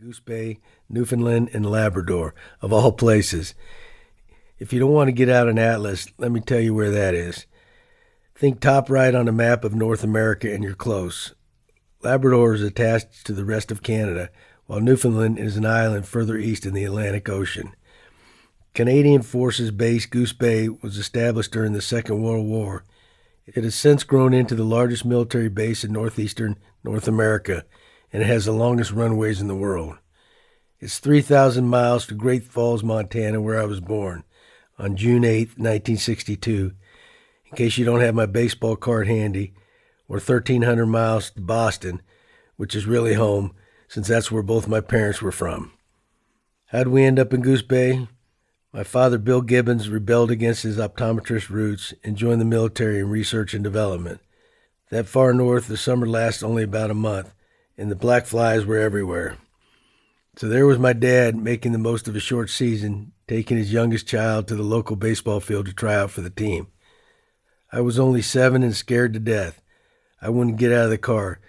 Goose Bay, Newfoundland, and Labrador, of all places. If you don't want to get out an atlas, let me tell you where that is. Think top right on a map of North America and you're close. Labrador is attached to the rest of Canada, while Newfoundland is an island further east in the Atlantic Ocean. Canadian Forces Base Goose Bay was established during the Second World War. It has since grown into the largest military base in northeastern North America, and it has the longest runways in the world. It's 3,000 miles to Great Falls, Montana, where I was born, on June 8, 1962, in case you don't have my baseball card handy, or 1,300 miles to Boston, which is really home, since that's where both my parents were from. How'd we end up in Goose Bay? My father, Bill Gibbons, rebelled against his optometrist roots and joined the military in research and development. That far north, the summer lasts only about a month, and the black flies were everywhere. So there was my dad making the most of a short season, taking his youngest child to the local baseball field to try out for the team. I was only 7 and scared to death. I wouldn't get out of the car.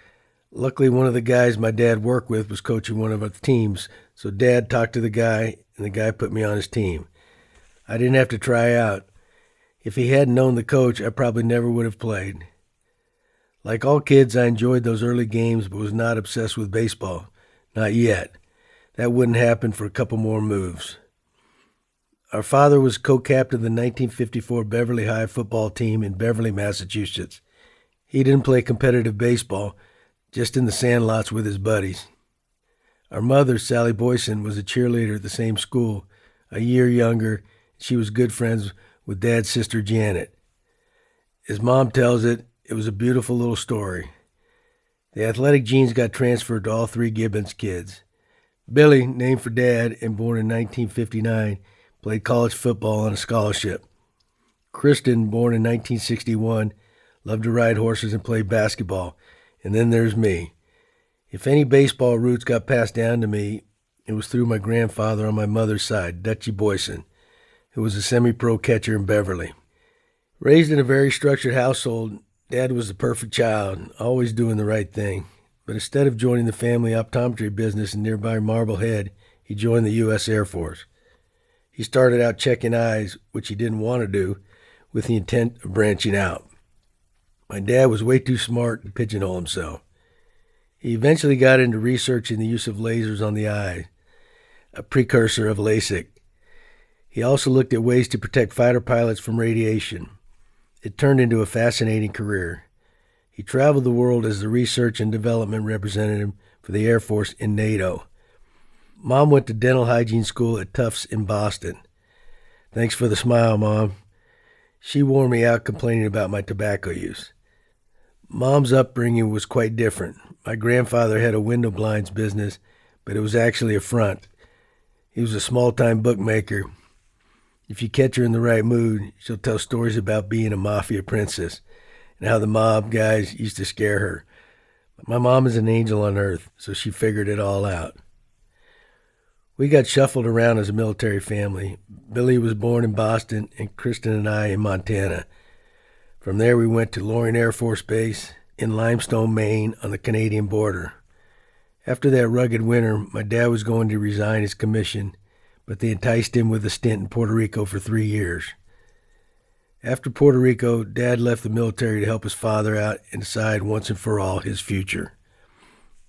Luckily, one of the guys my dad worked with was coaching one of our teams, so Dad talked to the guy, and the guy put me on his team. I didn't have to try out. If he hadn't known the coach, I probably never would have played. Like all kids, I enjoyed those early games, but was not obsessed with baseball. Not yet. That wouldn't happen for a couple more moves. Our father was co-captain of the 1954 Beverly High football team in Beverly, Massachusetts. He didn't play competitive baseball, just in the sandlots with his buddies. Our mother, Sally Boyson, was a cheerleader at the same school, a year younger. She was good friends with Dad's sister, Janet. As Mom tells it, it was a beautiful little story. The athletic genes got transferred to all 3 Gibbons kids. Billy, named for Dad and born in 1959, played college football on a scholarship. Kristen, born in 1961, loved to ride horses and play basketball. And then there's me. If any baseball roots got passed down to me, it was through my grandfather on my mother's side, Dutchy Boyson, who was a semi-pro catcher in Beverly. Raised in a very structured household, Dad was the perfect child, always doing the right thing. But instead of joining the family optometry business in nearby Marblehead, he joined the U.S. Air Force. He started out checking eyes, which he didn't want to do, with the intent of branching out. My dad was way too smart to pigeonhole himself. He eventually got into researching the use of lasers on the eye, a precursor of LASIK. He also looked at ways to protect fighter pilots from radiation. It turned into a fascinating career. He traveled the world as the research and development representative for the Air Force in NATO. Mom went to dental hygiene school at Tufts in Boston. Thanks for the smile, Mom. She wore me out complaining about my tobacco use. Mom's upbringing was quite different. My grandfather had a window blinds business, but it was actually a front. He was a small-time bookmaker. If you catch her in the right mood, she'll tell stories about being a mafia princess and how the mob guys used to scare her. My mom is an angel on earth, so she figured it all out. We got shuffled around as a military family. Billy was born in Boston and Kristen and I in Montana. From there we went to Loring Air Force Base in Limestone, Maine on the Canadian border. After that rugged winter, my dad was going to resign his commission, but they enticed him with a stint in Puerto Rico for 3 years. After Puerto Rico, Dad left the military to help his father out and decide once and for all his future.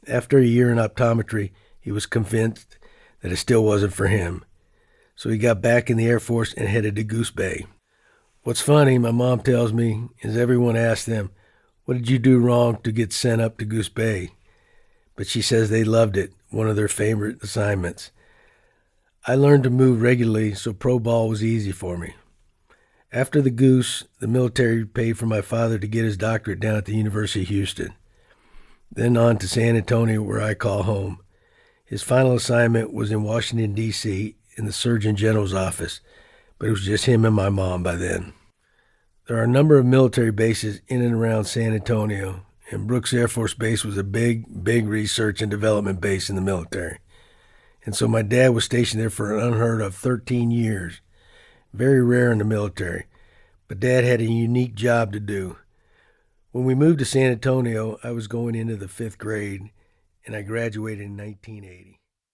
After a year in optometry, he was convinced that it still wasn't for him. So he got back in the Air Force and headed to Goose Bay. What's funny, my mom tells me, is everyone asks them, "What did you do wrong to get sent up to Goose Bay?" But she says they loved it, one of their favorite assignments. I learned to move regularly, so pro ball was easy for me. After the Goose, the military paid for my father to get his doctorate down at the University of Houston. Then on to San Antonio, where I call home. His final assignment was in Washington, D.C., in the Surgeon General's office, but it was just him and my mom by then. There are a number of military bases in and around San Antonio, and Brooks Air Force Base was a big research and development base in the military. And so my dad was stationed there for an unheard of 13 years. Very rare in the military, but Dad had a unique job to do. When we moved to San Antonio, I was going into the 5th grade, and I graduated in 1980.